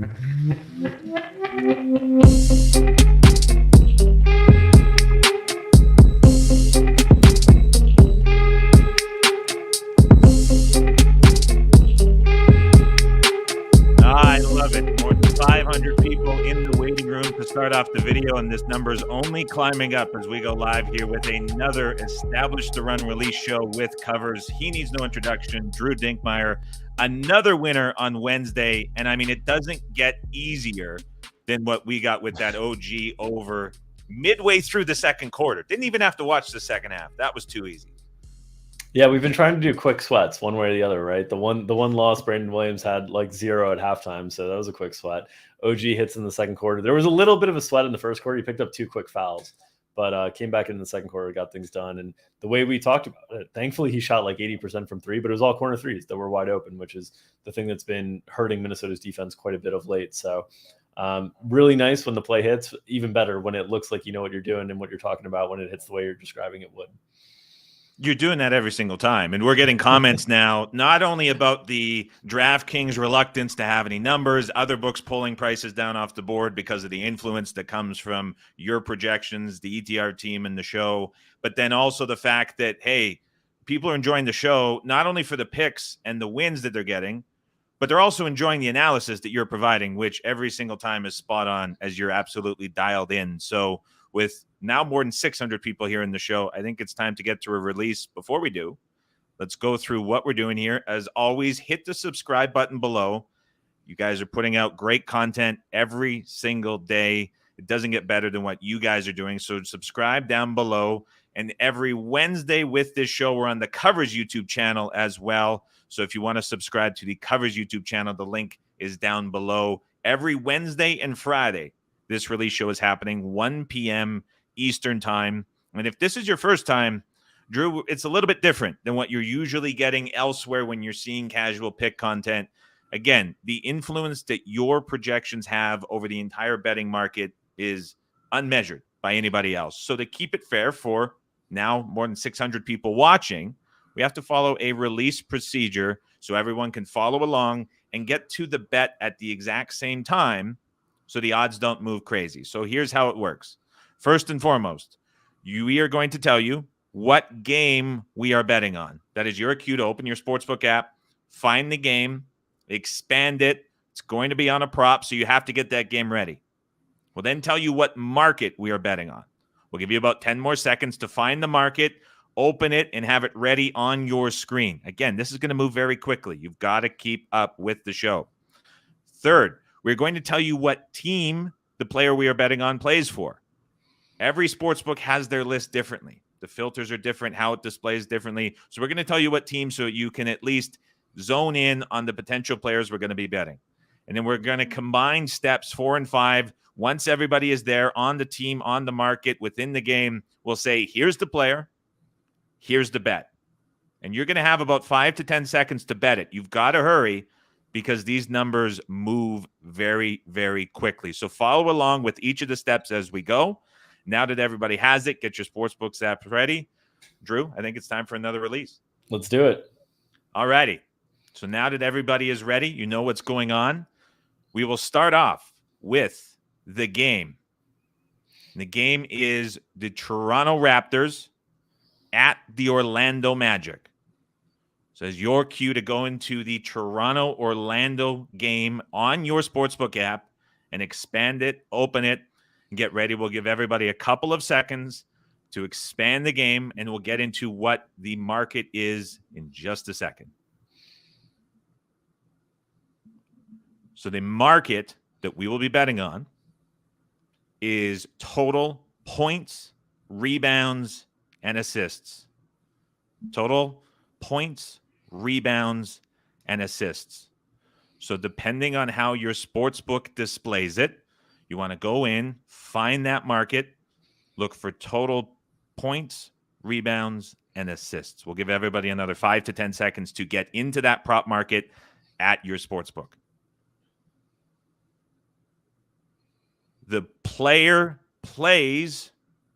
I love it. More than 500 people in the waiting room to start off the video, and this number is only climbing up as we go live here with another Establish the Run release show with covers. He needs no introduction. Drew Dinkmeyer, another winner on Wednesday, and I mean, it doesn't get easier than what we got with that OG over midway through the second quarter. Didn't even have to watch the second half. That was too easy. Yeah, we've been trying to do quick sweats one way or the other, right? The one loss, Brandon Williams had like 0 at halftime, so that was a quick sweat. OG hits in the second quarter. There was a little bit of a sweat in the first quarter. He picked up 2 quick fouls, but came back in the second quarter, got things done. And the way we talked about it, thankfully he shot like 80% from 3, but it was all corner threes that were wide open, which is the thing that's been hurting Minnesota's defense quite a bit of late. So really nice when the play hits, even better when it looks like you know what you're doing and what you're talking about when it hits the way you're describing it would. You're doing that every single time. And we're getting comments now, not only about the DraftKings reluctance to have any numbers, other books pulling prices down off the board because of the influence that comes from your projections, the ETR team and the show, but then also the fact that, hey, people are enjoying the show, not only for the picks and the wins that they're getting, but they're also enjoying the analysis that you're providing, which every single time is spot on as you're absolutely dialed in. So with now more than 600 people here in the show, I think it's time to get to a release. Before we do, let's go through what we're doing here. As always, hit the subscribe button below. You guys are putting out great content every single day. It doesn't get better than what you guys are doing. So subscribe down below. And every Wednesday with this show, we're on the Covers YouTube channel as well. So if you want to subscribe to the Covers YouTube channel, the link is down below. Every Wednesday and Friday, this release show is happening 1 p.m. Eastern time. And if this is your first time, Drew, it's a little bit different than what you're usually getting elsewhere when you're seeing casual pick content. Again, the influence that your projections have over the entire betting market is unmeasured by anybody else. So to keep it fair for now more than 600 people watching, we have to follow a release procedure so everyone can follow along and get to the bet at the exact same time, so the odds don't move crazy. So here's how it works. First and foremost, we are going to tell you what game we are betting on. That is your cue to open your sportsbook app, find the game, expand it. It's going to be on a prop, so you have to get that game ready. We'll then tell you what market we are betting on. We'll give you about 10 more seconds to find the market, open it, and have it ready on your screen. Again, this is going to move very quickly. You've got to keep up with the show. Third, we're going to tell you what team the player we are betting on plays for. Every sportsbook has their list differently. The filters are different, how it displays differently. So we're going to tell you what team so you can at least zone in on the potential players we're going to be betting. And then we're going to combine steps 4 and 5. Once everybody is there on the team, on the market, within the game, we'll say, here's the player, here's the bet. And you're going to have about 5 to 10 seconds to bet it. You've got to hurry, because these numbers move very, very quickly. So follow along with each of the steps as we go. Now that everybody has it, get your sportsbooks app ready. Drew, I think it's time for another release. Let's do it. All righty. So now that everybody is ready, you know what's going on. We will start off with the game. The game is the Toronto Raptors at the Orlando Magic. So as your cue to go into the Toronto-Orlando game on your sportsbook app and expand it, open it, and get ready. We'll give everybody a couple of seconds to expand the game, and we'll get into what the market is in just a second. So the market that we will be betting on is total points, rebounds, and assists. Total points, rebounds, and assists. So depending on how your sportsbook displays it, you want to go in, find that market, look for total points, rebounds, and assists. We'll give everybody another 5 to 10 seconds to get into that prop market at your sportsbook. The player plays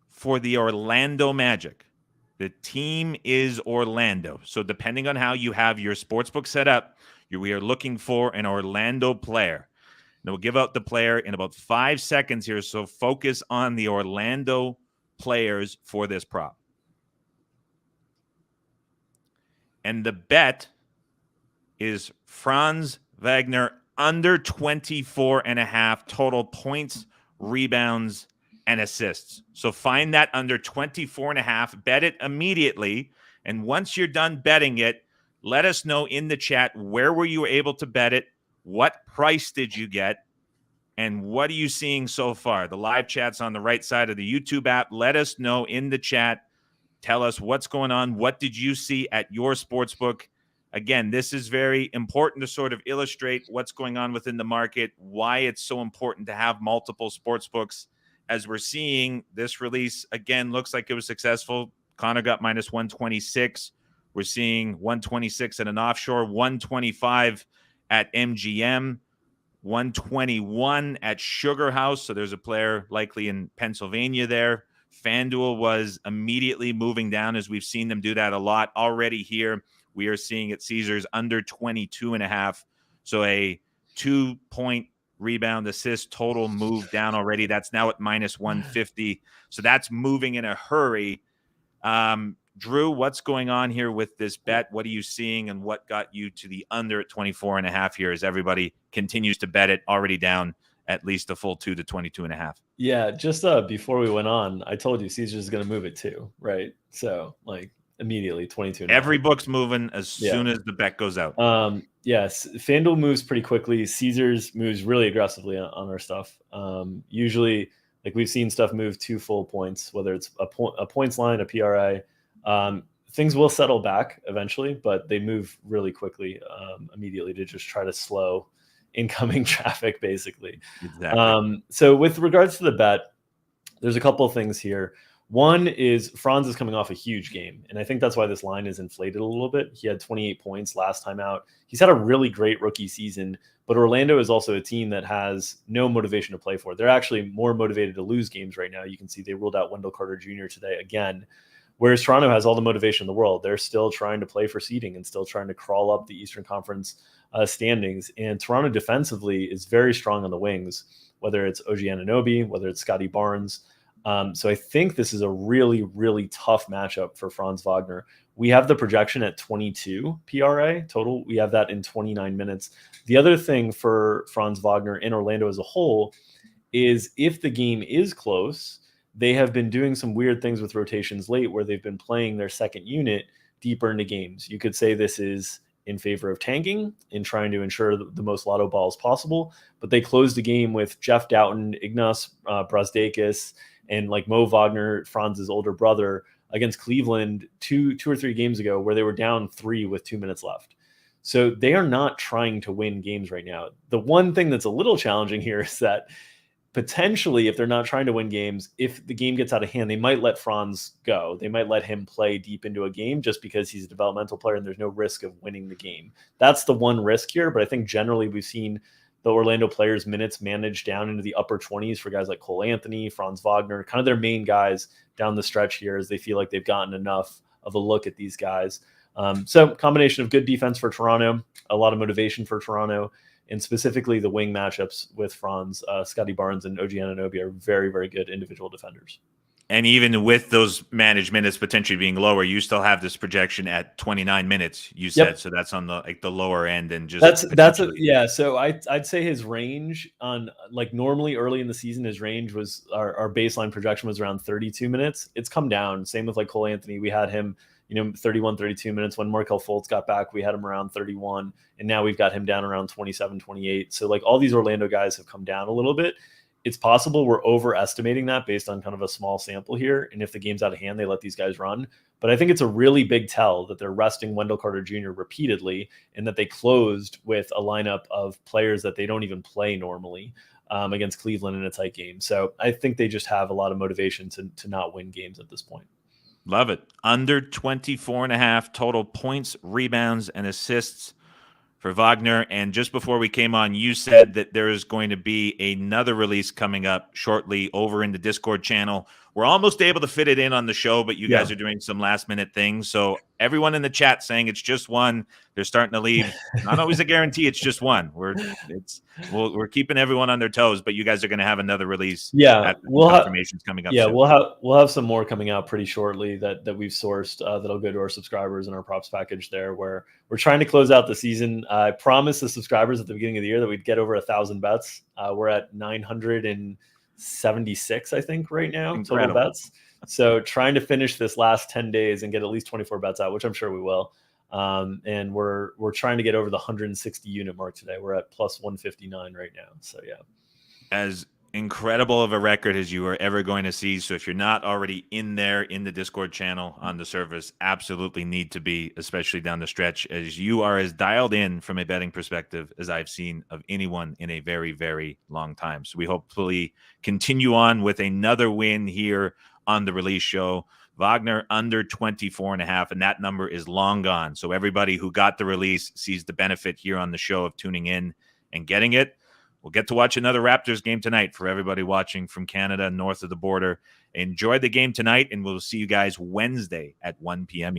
for the Orlando Magic. The team is Orlando. So depending on how you have your sportsbook set up, we are looking for an Orlando player. And we'll give out the player in about 5 seconds here. So focus on the Orlando players for this prop. And the bet is Franz Wagner under 24.5 total points, rebounds, and assists. So find that under 24.5, bet it immediately. And once you're done betting it, let us know in the chat, where were you able to bet it? What price did you get? And what are you seeing so far? The live chat's on the right side of the YouTube app. Let us know in the chat. Tell us what's going on. What did you see at your sportsbook? Again, this is very important to sort of illustrate what's going on within the market, why it's so important to have multiple sportsbooks. As we're seeing, this release, again, looks like it was successful. Connor got minus 126. We're seeing 126 at an offshore, 125 at MGM, 121 at Sugar House. So there's a player likely in Pennsylvania there. FanDuel was immediately moving down, as we've seen them do that a lot already here. We are seeing at Caesars under 22.5. So a 2-point rebound assist total move down already. That's now at minus 150. So that's moving in a hurry. Drew, what's going on here with this bet? What are you seeing, and what got you to the under at 24.5 here as everybody continues to bet it, already down at least a full 2 to 22.5? Yeah, just before we went on, I told you Caesars is going to move it too, right? So like immediately 22. Every book's moving as soon as the bet goes out. Yes, FanDuel moves pretty quickly. Caesars moves really aggressively on our stuff. Usually, like we've seen stuff move 2 full points, whether it's a points line, a PRA. Things will settle back eventually, but they move really quickly immediately to just try to slow incoming traffic, basically. Exactly. So with regards to the bet, there's a couple of things here. One is Franz is coming off a huge game, and I think that's why this line is inflated a little bit. He had 28 points last time out. He's had a really great rookie season, but Orlando is also a team that has no motivation to play for. They're actually more motivated to lose games right now. You can see they ruled out Wendell Carter Jr. today again, whereas Toronto has all the motivation in the world. They're still trying to play for seeding and still trying to crawl up the Eastern Conference standings. And Toronto defensively is very strong on the wings, whether it's OG Anunoby, whether it's Scotty Barnes. So I think this is a really, really tough matchup for Franz Wagner. We have the projection at 22 PRA total. We have that in 29 minutes. The other thing for Franz Wagner in Orlando as a whole is if the game is close, they have been doing some weird things with rotations late where they've been playing their second unit deeper into games. You could say this is in favor of tanking and trying to ensure the most lotto balls possible, but they closed the game with Jeff Doughton, Ignas Brazdeikis, and like Mo Wagner, Franz's older brother, against Cleveland two or three games ago, where they were down 3 with 2 minutes left. So they are not trying to win games right now. The one thing that's a little challenging here is that potentially, if they're not trying to win games, if the game gets out of hand, they might let Franz go. They might let him play deep into a game just because he's a developmental player and there's no risk of winning the game. That's the one risk here. But I think generally we've seen the Orlando players' minutes managed down into the upper 20s for guys like Cole Anthony, Franz Wagner, kind of their main guys down the stretch here, as they feel like they've gotten enough of a look at these guys. So combination of good defense for Toronto, a lot of motivation for Toronto, and specifically the wing matchups with Franz, Scotty Barnes and OG Anunoby are very, very good individual defenders. And even with those managed minutes potentially being lower, you still have this projection at 29 minutes, you said. Yep. So that's on the lower end, and just yeah. So I'd say his range on, like, normally early in the season, his range was our baseline projection was around 32 minutes. It's come down. Same with like Cole Anthony. We had him, 31, 32 minutes. When Markelle Fultz got back, we had him around 31, and now we've got him down around 27, 28. So like all these Orlando guys have come down a little bit. It's possible we're overestimating that based on kind of a small sample here. And if the game's out of hand, they let these guys run. But I think it's a really big tell that they're resting Wendell Carter Jr. repeatedly, and that they closed with a lineup of players that they don't even play normally against Cleveland in a tight game. So I think they just have a lot of motivation to not win games at this point. Love it. Under 24.5 total points, rebounds, and assists for Wagner. And just before we came on, you said that there is going to be another release coming up shortly over in the Discord channel We're almost able to fit it in on the show, but you guys Yeah. are doing some last minute things. So everyone in the chat saying it's just one, they're starting to leave. Not always a guarantee it's just one. We're keeping everyone on their toes, but you guys are going to have another release. Yeah, confirmations coming up. Yeah, soon. we'll have some more coming out pretty shortly that we've sourced that'll go to our subscribers and our props package there, where we're trying to close out the season. I promised the subscribers at the beginning of the year that we'd get over 1,000 bets. We're at 976, I think, right now. Incredible. Total bets. So trying to finish this last 10 days and get at least 24 bets out, which I'm sure we will. And we're trying to get over the 160 unit mark today. We're at plus 159 right now. So yeah. As incredible of a record as you are ever going to see. So if you're not already in there in the Discord channel on the service, absolutely need to be, especially down the stretch, as you are as dialed in from a betting perspective as I've seen of anyone in a very, very long time. So we hopefully continue on with another win here on the release show. Wagner under 24.5, and that number is long gone. So everybody who got the release sees the benefit here on the show of tuning in and getting it. We'll get to watch another Raptors game tonight for everybody watching from Canada, north of the border. Enjoy the game tonight, and we'll see you guys Wednesday at 1 p.m.